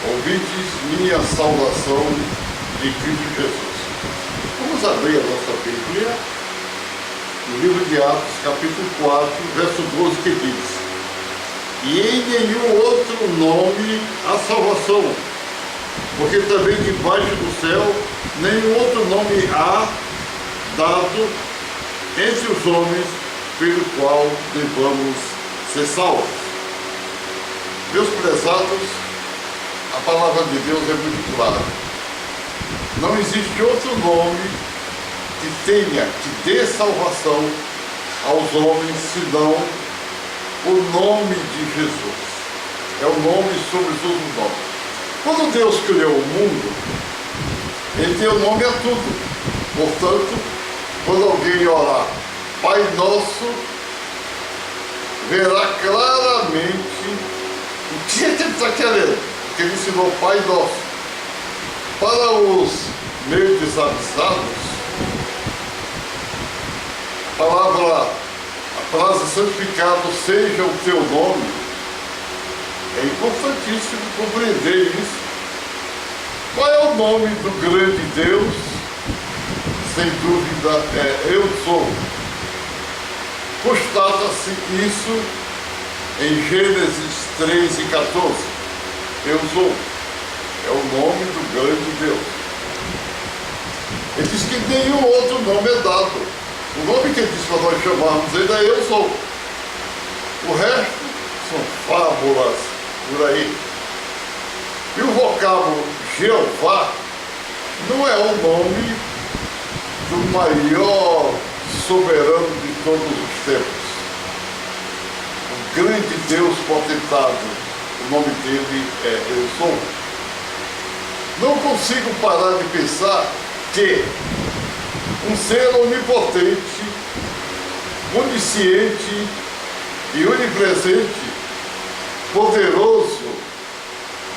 ouvintes, minha saudação de Cristo Jesus. Vamos abrir a nossa Bíblia no livro de Atos, capítulo 4, verso 12, que diz: E em nenhum outro nome há salvação, porque também debaixo do céu nenhum outro nome há dado entre os homens pelo qual devamos ser salvos. Meus prezados, a palavra de Deus é muito clara. Não existe outro nome que dê salvação aos homens, senão o nome de Jesus. É o nome sobre todos os nomes. Quando Deus criou o mundo, Ele deu nome a tudo. Portanto, quando alguém orar Pai Nosso, verá claramente o que é que Ele está querendo. Porque Ele ensinou Pai Nosso. Para os meio desavisados, a frase santificado seja o teu nome, é importantíssimo compreender isso. Qual é o nome do grande Deus? Sem dúvida é Eu Sou. Constata-se isso em Gênesis 3 e 14. Eu Sou. É o nome do grande Deus. Ele diz que nenhum outro nome é dado. O nome que ele diz para nós chamarmos ele é Eu Sou. O resto são fábulas por aí. E o vocábulo Jeová não é o nome do maior soberano de todos os tempos. O grande Deus potentado, o nome dele é Eu Sou. Não consigo parar de pensar que um ser onipotente, onisciente e onipresente, poderoso,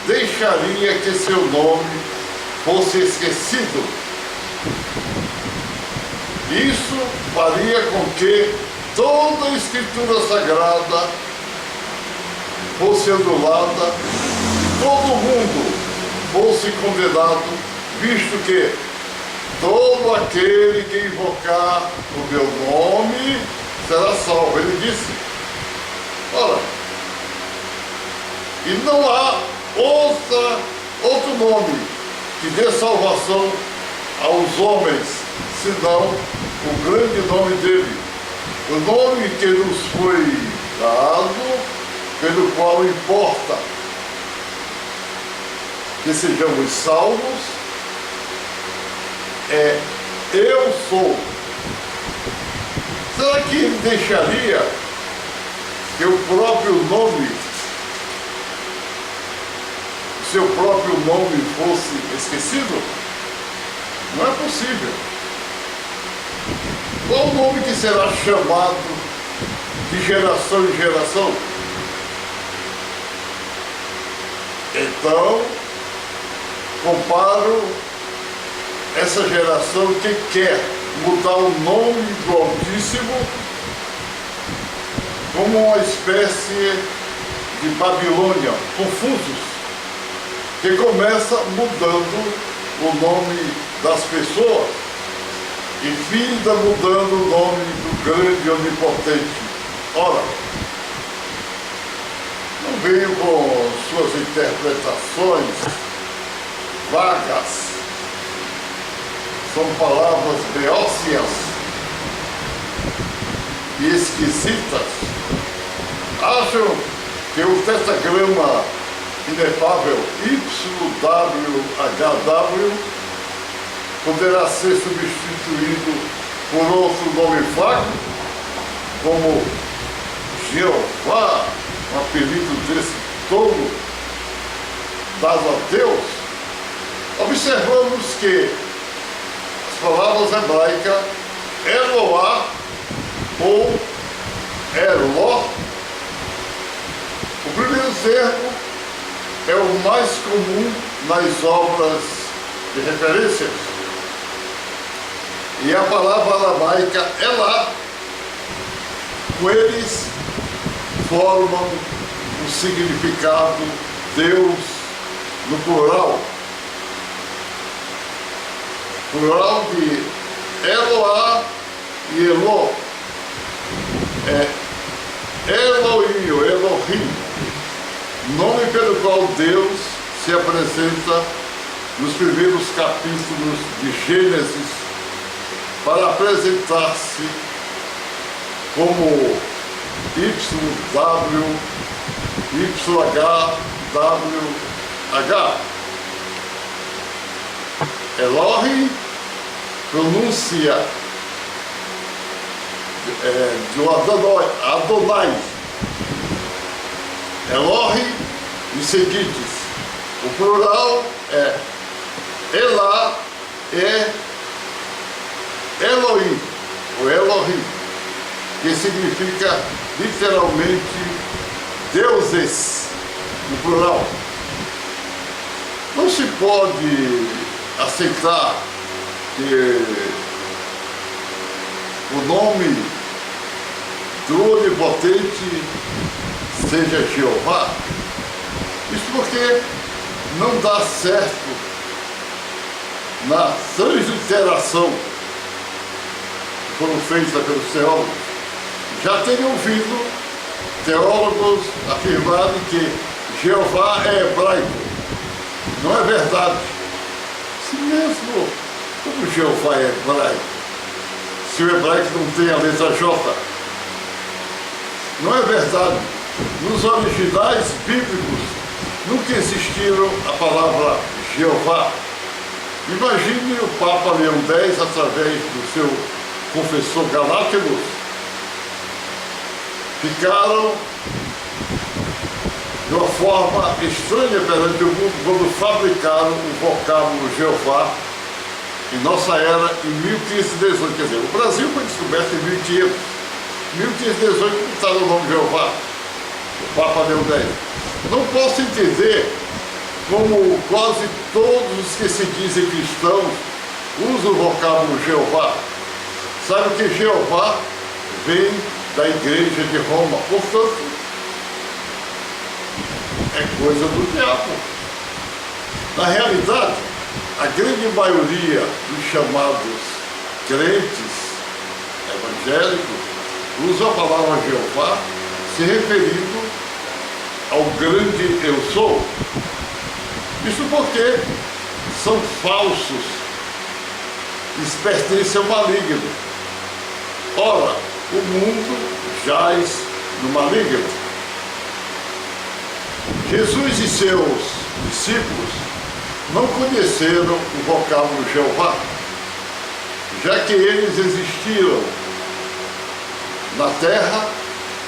deixaria que seu nome fosse esquecido. Isso faria com que toda a Escritura Sagrada fosse anulada, todo mundo fosse condenado, visto que todo aquele que invocar o meu nome será salvo. Ele disse. Ora, e não há outro nome que dê salvação aos homens, senão o grande nome dele. O nome que nos foi dado, pelo qual importa que sejamos salvos, é Eu Sou. Será que ele deixaria que o próprio nome, seu próprio nome fosse esquecido? Não é possível. Qual o nome que será chamado de geração em geração? Então, comparo essa geração que quer mudar o nome do Altíssimo como uma espécie de Babilônia, confusos, que começa mudando o nome das pessoas e finda mudando o nome do grande e onipotente. Ora, não venho com suas interpretações vagas. São palavras beócias e esquisitas. Acham que o tetragrama inefável YWHW poderá ser substituído por outro nome fraco, como Jeová, um apelido desse tolo dado a Deus? Observamos que as palavras hebraicas Eloá ou Eló, o primeiro termo é o mais comum nas obras de referências. E a palavra aramaica Elá, com eles formam o significado Deus no plural de Eloá e Elô, é Elohim, ou Elohim, nome pelo qual Deus se apresenta nos primeiros capítulos de Gênesis para apresentar-se como YHWH. Elohim, pronúncia do Adonai. Elohim e seguintes. O plural é Elá e Elohim, ou Elohim, que significa literalmente deuses, no plural. Não se pode aceitar que o nome do Onipotente seja Jeová. Isso porque não dá certo na transliteração que foram feitas pelos teólogos. Já teriam ouvido teólogos afirmarem que Jeová é hebraico. Não é verdade. Se mesmo como Jeová é hebraico, se o hebraico não tem a letra J, não é verdade. Nos originais bíblicos nunca existiram a palavra Jeová. Imagine o Papa Leão X, através do seu confessor Galápagos, ficaram de uma forma estranha perante o mundo quando fabricaram o vocábulo Jeová em nossa era em 1518. Quer dizer, o Brasil foi descoberto em 1500. Em 1518 está o nome Jeová, o Papa Leão X. Não posso entender como quase todos os que se dizem cristãos usam o vocábulo Jeová. Sabe que Jeová vem da Igreja de Roma, portanto, é coisa do diabo. Na realidade, a grande maioria dos chamados crentes evangélicos usa a palavra Jeová se referindo ao grande eu sou. Isso porque são falsos, eles pertencem ao maligno. Ora, o mundo jaz no maligno. Jesus e seus discípulos não conheceram o vocábulo Jeová, já que eles existiram na terra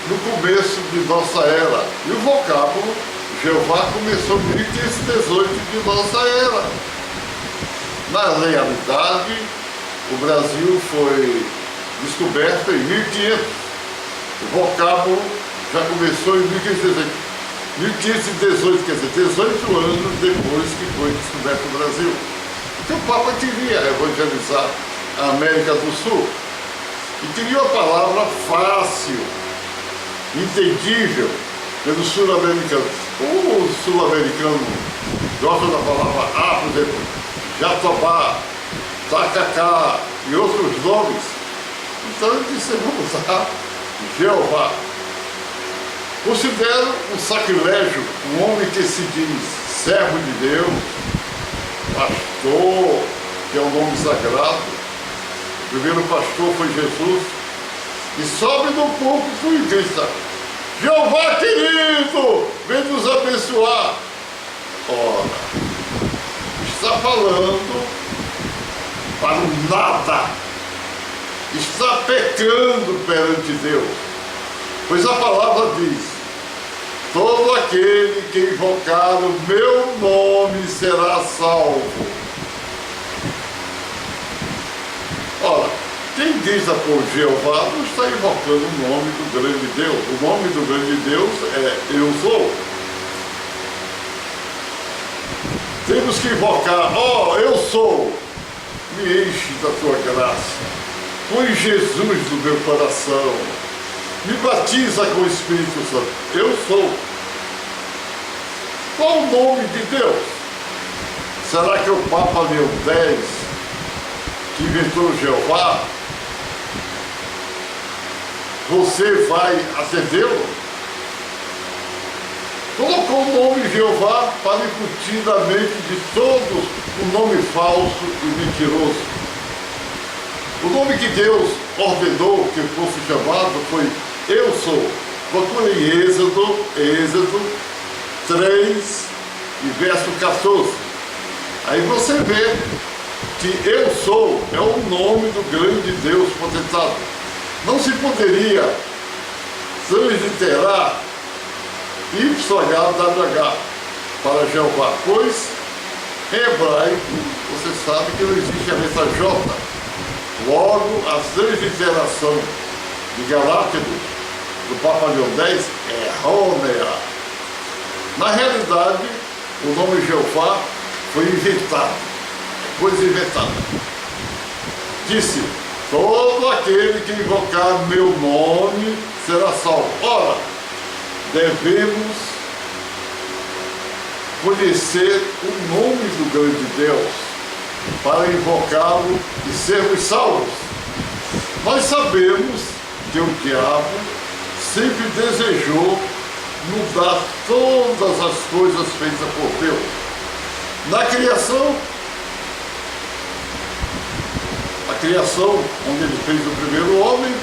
no começo de nossa era. E o vocábulo Jeová começou em 1518 de nossa era. Na realidade, o Brasil foi descoberto em 1500. O vocábulo já começou em 1518. 1518, quer dizer, 18 anos depois que foi descoberto o Brasil. Porque o Papa queria evangelizar a América do Sul e queria uma palavra fácil, entendível pelos sul-americanos. O sul-americano gosta da palavra por exemplo, Jatobá, Tacacá e outros nomes. Então ele disse, vamos usar Jeová. Considero um sacrilégio um homem que se diz servo de Deus, pastor, que é um nome sagrado. O primeiro pastor foi Jesus, e sobe no púlpito e grita: Jeová querido, vem nos abençoar. Ora, está falando para o nada, está pecando perante Deus. Pois a palavra diz: todo aquele que invocar o meu nome será salvo. Ora, quem diz por Jeová não está invocando o nome do grande Deus. O nome do grande Deus é Eu Sou. Temos que invocar: Eu sou, me enche da tua graça, põe Jesus no meu coração, me batiza com o Espírito Santo. Eu sou. Qual o nome de Deus? Será que o Papa Leão X, que inventou Jeová, você vai atendê-lo? Colocou o nome Jeová para incutir na mente de todos um nome falso e mentiroso. O nome que Deus ordenou que fosse chamado foi Eu Sou. Procure em Êxodo 3 e verso 14. Aí você vê que Eu Sou é o nome do grande Deus potentado. Não se poderia transliterar YHWH para Jeová, pois em hebraico você sabe que não existe a letra J. Logo, a transliteração de Galácticos do Papa Leão X é errônea. Na realidade, o nome Jeová foi inventado, coisa inventada. Disse: todo aquele que invocar meu nome será salvo. Ora, devemos conhecer o nome do grande Deus para invocá-lo e sermos salvos. Nós sabemos que o diabo sempre desejou mudar todas as coisas feitas por Deus. Na criação, onde ele fez o primeiro homem,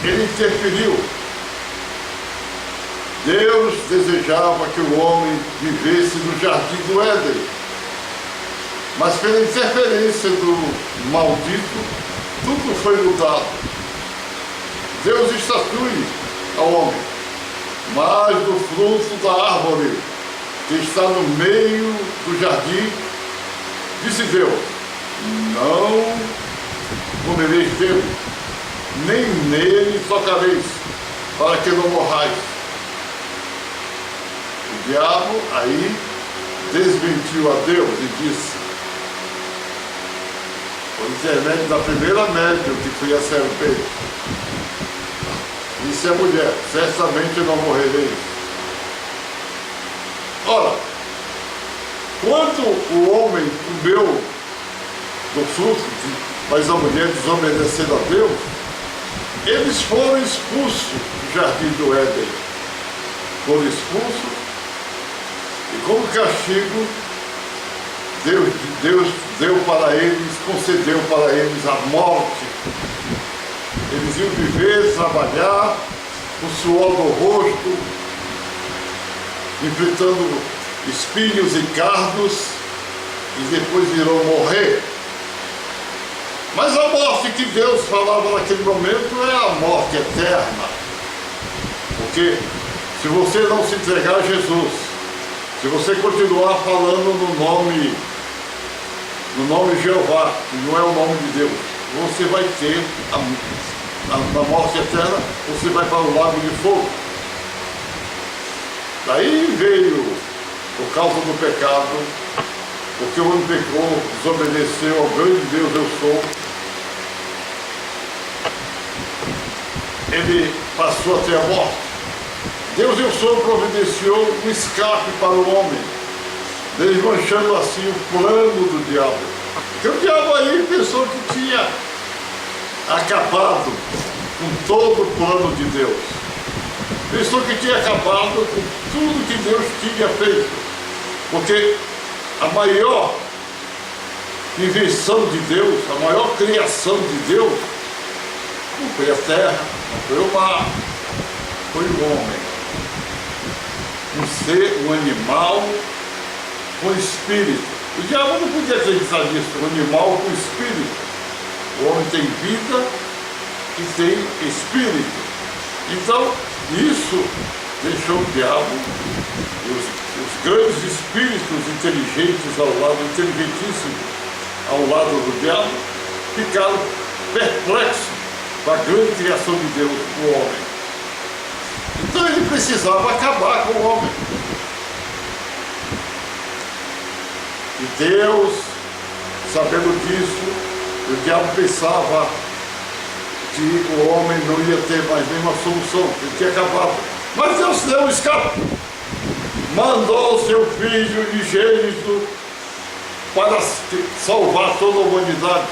ele interferiu. Deus desejava que o homem vivesse no jardim do Éden, mas pela interferência do maldito, tudo foi mudado. Deus estatui ao homem, mas do fruto da árvore que está no meio do jardim, disse Deus: não comereis dele, nem nele tocareis, para que não morrais. O diabo aí desmentiu a Deus e disse, por intermédio da primeira médium, que foi a serpente: disse a mulher, certamente não morrereis. Ora, quando o homem comeu do fruto, mas a mulher desobedecendo a Deus, eles foram expulsos do jardim do Éden. Foram expulsos, e como castigo, Deus deu para eles, concedeu para eles a morte. Eles iam viver, trabalhar, com suor no rosto, enfrentando espinhos e cardos, e depois irão morrer. Mas a morte que Deus falava naquele momento é a morte eterna. Porque se você não se entregar a Jesus, se você continuar falando no nome Jeová, que não é o nome de Deus, você vai ter a morte eterna, você vai para o lago de fogo. Daí veio, por causa do pecado, porque o homem pecou, desobedeceu ao grande Deus Eu Sou, ele passou a ter a morte. Deus Eu Sou providenciou um escape para o homem, desmanchando assim o plano do diabo. Porque o diabo aí pensou que tinha acabado com todo o plano de Deus. Pensou que tinha acabado com tudo que Deus tinha feito. Porque a maior invenção de Deus, a maior criação de Deus, não foi a terra, não foi o mar, foi o homem. Um ser, um animal com espírito. O diabo não podia acreditar nisso, um animal com espírito. O homem tem vida e tem espírito. Então, isso deixou o diabo, os grandes espíritos inteligentes ao lado, inteligentíssimos ao lado do diabo, ficaram perplexos com a grande criação de Deus, o homem. Então ele precisava acabar com o homem. E Deus, sabendo disso, o diabo pensava que o homem não ia ter mais nenhuma solução, ele tinha acabado. Mas Deus deu um escape. Mandou o seu filho unigênito para salvar toda a humanidade,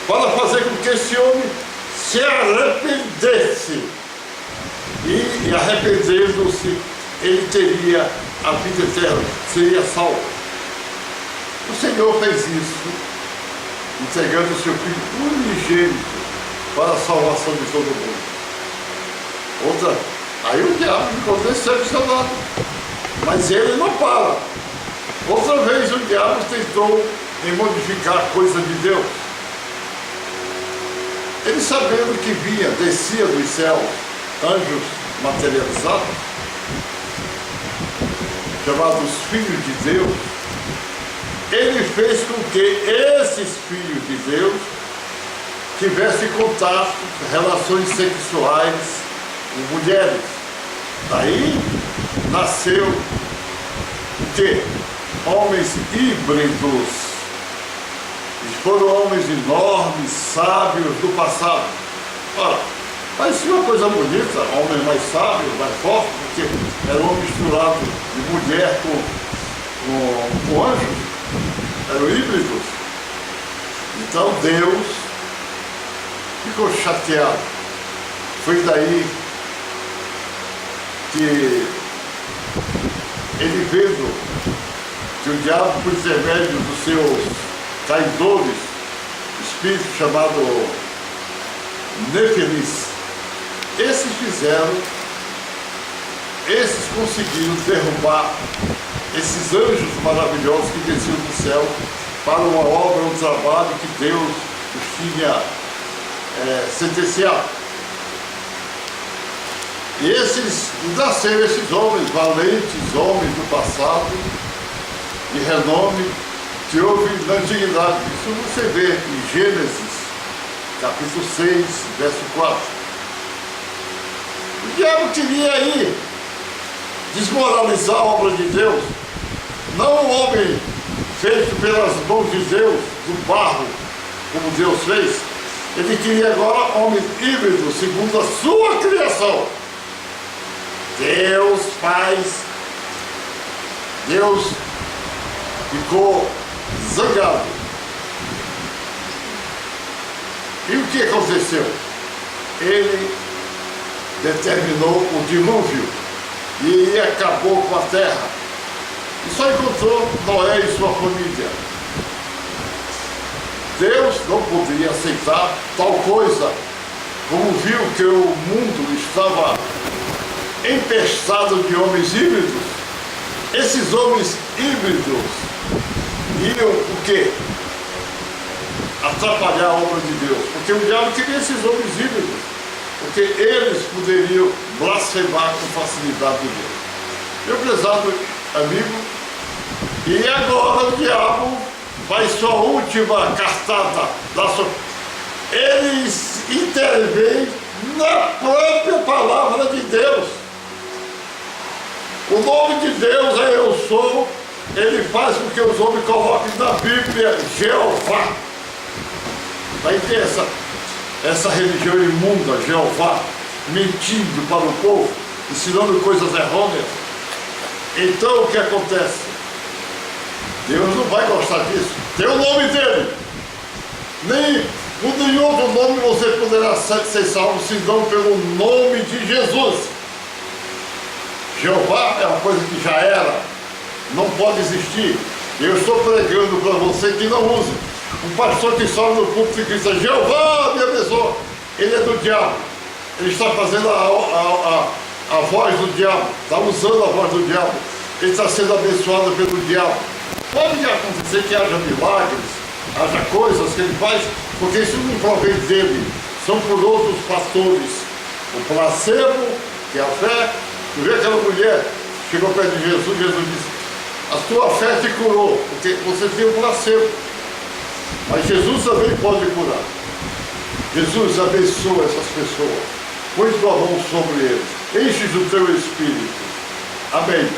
para fazer com que esse homem se arrependesse. E arrependendo-se, ele teria a vida eterna, seria salvo. O Senhor fez isso, entregando o seu Filho unigênito para a salvação de todo mundo. Aí o diabo ficou decepcionado, mas ele não para. Outra vez o diabo tentou modificar a coisa de Deus. Ele, sabendo que descia dos céus anjos materializados, chamados filhos de Deus, ele fez com que esses filhos de Deus tivessem contato, relações sexuais com mulheres. Daí nasceu o quê? Homens híbridos. Eles foram homens enormes, sábios do passado. Ora, parecia uma coisa bonita, homens mais sábios, mais fortes, porque era um misturado de mulher com anjos, eram híbridos. Então Deus ficou chateado. Foi daí que ele, vendo que o diabo, por intermédio dos seus traidores, espírito chamado Nefilis, esses conseguiram derrubar esses anjos maravilhosos que desciam do céu para uma obra, um trabalho que Deus os tinha sentenciado. E nasceram esses homens, valentes homens do passado, de renome, que houve na antiguidade. Isso você vê em Gênesis, capítulo 6, verso 4. O diabo queria aí desmoralizar a obra de Deus, não o homem feito pelas mãos de Deus, do barro, como Deus fez. Ele queria agora homens híbridos, segundo a sua criação. Deus ficou zangado. E o que aconteceu? Ele determinou o dilúvio e acabou com a terra. E só encontrou Noé e sua família. Deus não poderia aceitar tal coisa, como viu que o mundo estava empestado de homens híbridos. Esses homens híbridos iam o quê? Atrapalhar a obra de Deus, porque o diabo queria esses homens híbridos, porque eles poderiam blasfemar com facilidade de Deus. Meu prezado amigo, e agora o diabo faz sua última cartada, ele intervém na própria palavra de Deus. O nome de Deus é Eu Sou. Ele faz com que os homens coloquem na Bíblia Jeová. Vai ter essa religião imunda, Jeová, mentindo para o povo, ensinando coisas errôneas. Então o que acontece? Deus não vai gostar disso. Tem o nome dele. Nem por nenhum outro nome você poderá ser salvo, senão pelo nome de Jesus. Jeová é uma coisa que já era, não pode existir. Eu estou pregando para você que não use. Um pastor que sobe no púlpito e diz: Jeová me abençoa. Ele é do diabo. Ele está fazendo a voz do diabo, está usando a voz do diabo. Ele está sendo abençoado pelo diabo. Pode acontecer que haja milagres, haja coisas que ele faz, porque isso não provém dele, são por outros fatores. O placebo, que é a fé. Tu vê aquela mulher, chegou perto de Jesus, Jesus disse: a tua fé te curou, porque você tem um placebo. Mas Jesus também pode curar. Jesus abençoa essas pessoas, põe tua mão sobre eles, enche o teu espírito. Amém.